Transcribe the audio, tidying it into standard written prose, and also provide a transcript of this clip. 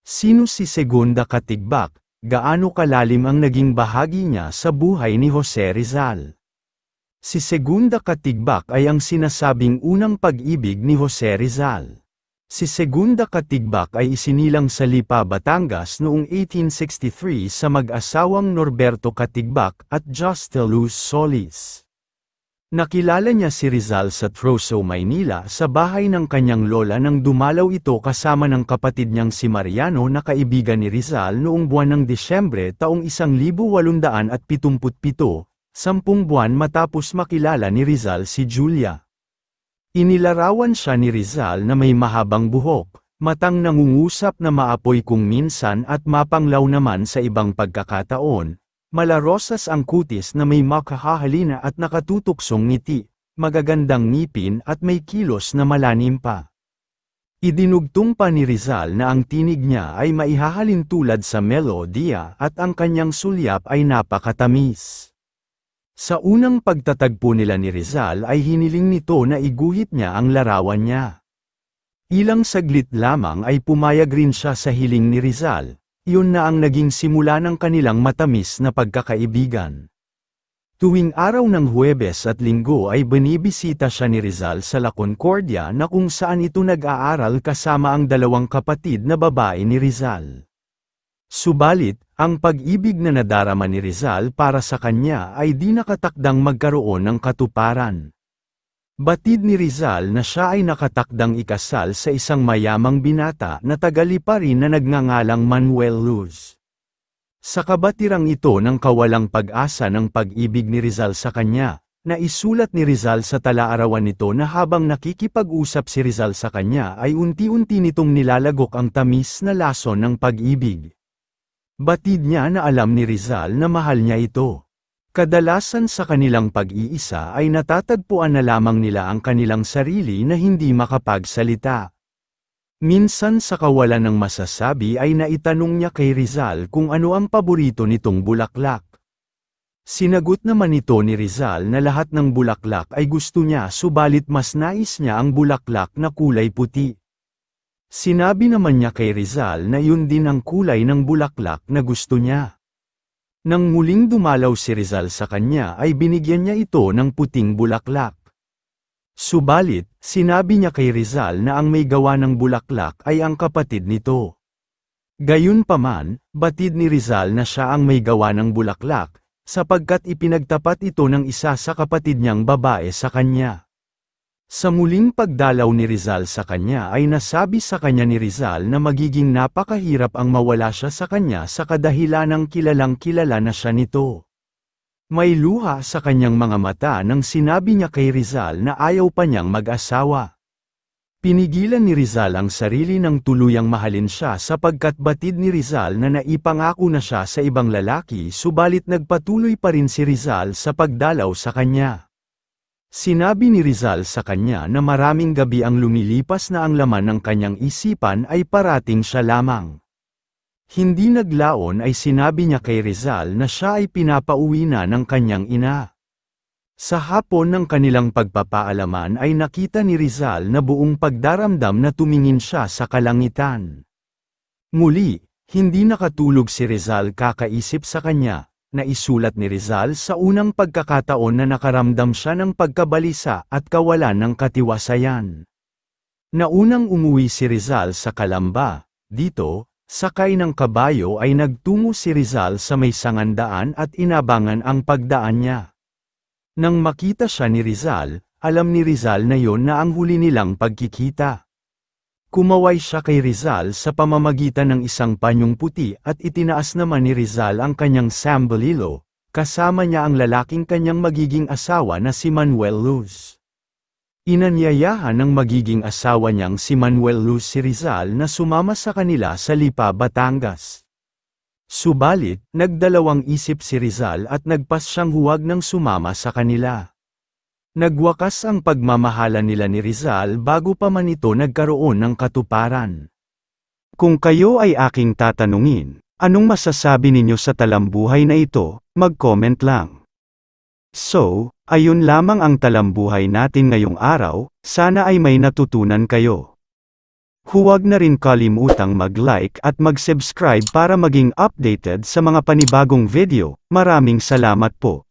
Sino si Segunda Katigbak? Gaano kalalim ang naging bahagi niya sa buhay ni Jose Rizal? Si Segunda Katigbak ay ang sinasabing unang pag-ibig ni Jose Rizal. Si Segunda Katigbak ay isinilang sa Lipa, Batangas noong 1863 sa mag-asawang Norberto Katigbak at Justa Luz Solis. Nakilala niya si Rizal sa Troso, Maynila sa bahay ng kanyang lola nang dumalaw ito kasama ng kapatid niyang si Mariano na kaibigan ni Rizal noong buwan ng Disyembre taong 1877, 10 buwan matapos makilala ni Rizal si Julia. Inilarawan siya ni Rizal na may mahabang buhok, matang nangungusap na maapoy kung minsan at mapanglaw naman sa ibang pagkakataon. Malarosas ang kutis na may makahahalina at nakatutuksong ngiti, magagandang ngipin at may kilos na malalim pa. Idinugtong pa ni Rizal na ang tinig niya ay maihahalin tulad sa melodiya at ang kanyang sulyap ay napakatamis. Sa unang pagtatagpo nila ni Rizal ay hiniling nito na iguhit niya ang larawan niya. Ilang saglit lamang ay pumayag rin siya sa hiling ni Rizal. Iyon na ang naging simula ng kanilang matamis na pagkakaibigan. Tuwing araw ng Huwebes at Linggo ay binibisita siya ni Rizal sa La Concordia na kung saan ito nag-aaral kasama ang dalawang kapatid na babae ni Rizal. Subalit, ang pag-ibig na nadarama ni Rizal para sa kanya ay di nakatakdang magkaroon ng katuparan. Batid ni Rizal na siya ay nakatakdang ikasal sa isang mayamang binata na taga-Lipa rin na nagngangalang Manuel Luz. Sa kabatirang ito ng kawalang pag-asa ng pag-ibig ni Rizal sa kanya, naisulat ni Rizal sa talaarawan nito na habang nakikipag-usap si Rizal sa kanya ay unti-unti nitong nilalagok ang tamis na lason ng pag-ibig. Batid niya na alam ni Rizal na mahal niya ito. Kadalasan sa kanilang pag-iisa ay natatagpuan na lamang nila ang kanilang sarili na hindi makapagsalita. Minsan sa kawalan ng masasabi ay naitanong niya kay Rizal kung ano ang paborito nitong bulaklak. Sinagot naman ito ni Rizal na lahat ng bulaklak ay gusto niya subalit mas nais niya ang bulaklak na kulay puti. Sinabi naman niya kay Rizal na yun din ang kulay ng bulaklak na gusto niya. Nang muling dumalaw si Rizal sa kanya ay binigyan niya ito ng puting bulaklak. Subalit, sinabi niya kay Rizal na ang may gawa ng bulaklak ay ang kapatid nito. Gayunpaman, batid ni Rizal na siya ang may gawa ng bulaklak, sapagkat ipinagtapat ito ng isa sa kapatid niyang babae sa kanya. Sa muling pagdalaw ni Rizal sa kanya ay nasabi sa kanya ni Rizal na magiging napakahirap ang mawala siya sa kanya sa kadahilanang kilalang-kilala na siya nito. May luha sa kanyang mga mata nang sinabi niya kay Rizal na ayaw pa niyang mag-asawa. Pinigilan ni Rizal ang sarili ng tuluyang mahalin siya sapagkat batid ni Rizal na naipangako na siya sa ibang lalaki subalit nagpatuloy pa rin si Rizal sa pagdalaw sa kanya. Sinabi ni Rizal sa kanya na maraming gabi ang lumilipas na ang laman ng kanyang isipan ay parating siya lamang. Hindi naglaon ay sinabi niya kay Rizal na siya ay pinapauwi na ng kanyang ina. Sa hapon ng kanilang pagpapaalaman ay nakita ni Rizal na buong pagdaramdam na tumingin siya sa kalangitan. Muli, hindi nakatulog si Rizal kakaisip sa kanya. Naisulat ni Rizal sa unang pagkakataon na nakaramdam siya ng pagkabalisa at kawalan ng katiwasayan. Naunang umuwi si Rizal sa Calamba. Dito, sakay ng kabayo ay nagtungo si Rizal sa may sangandaan at inabangan ang pagdaan niya. Nang makita siya ni Rizal, alam ni Rizal na yon na ang huli nilang pagkikita. Kumaway siya kay Rizal sa pamamagitan ng isang panyong puti at itinaas naman ni Rizal ang kanyang sambalilo, kasama niya ang lalaking kanyang magiging asawa na si Manuel Luz. Inanyayahan ng magiging asawa niyang si Manuel Luz si Rizal na sumama sa kanila sa Lipa, Batangas. Subalit, nagdalawang isip si Rizal at nagpas siyang huwag nang sumama sa kanila. Nagwakas ang pagmamahalan nila ni Rizal bago pa man ito nagkaroon ng katuparan. Kung kayo ay aking tatanungin, anong masasabi ninyo sa talambuhay na ito, mag-comment lang. So, ayun lamang ang talambuhay natin ngayong araw, sana ay may natutunan kayo. Huwag na rin kalimutang mag-like at mag-subscribe para maging updated sa mga panibagong video. Maraming salamat po.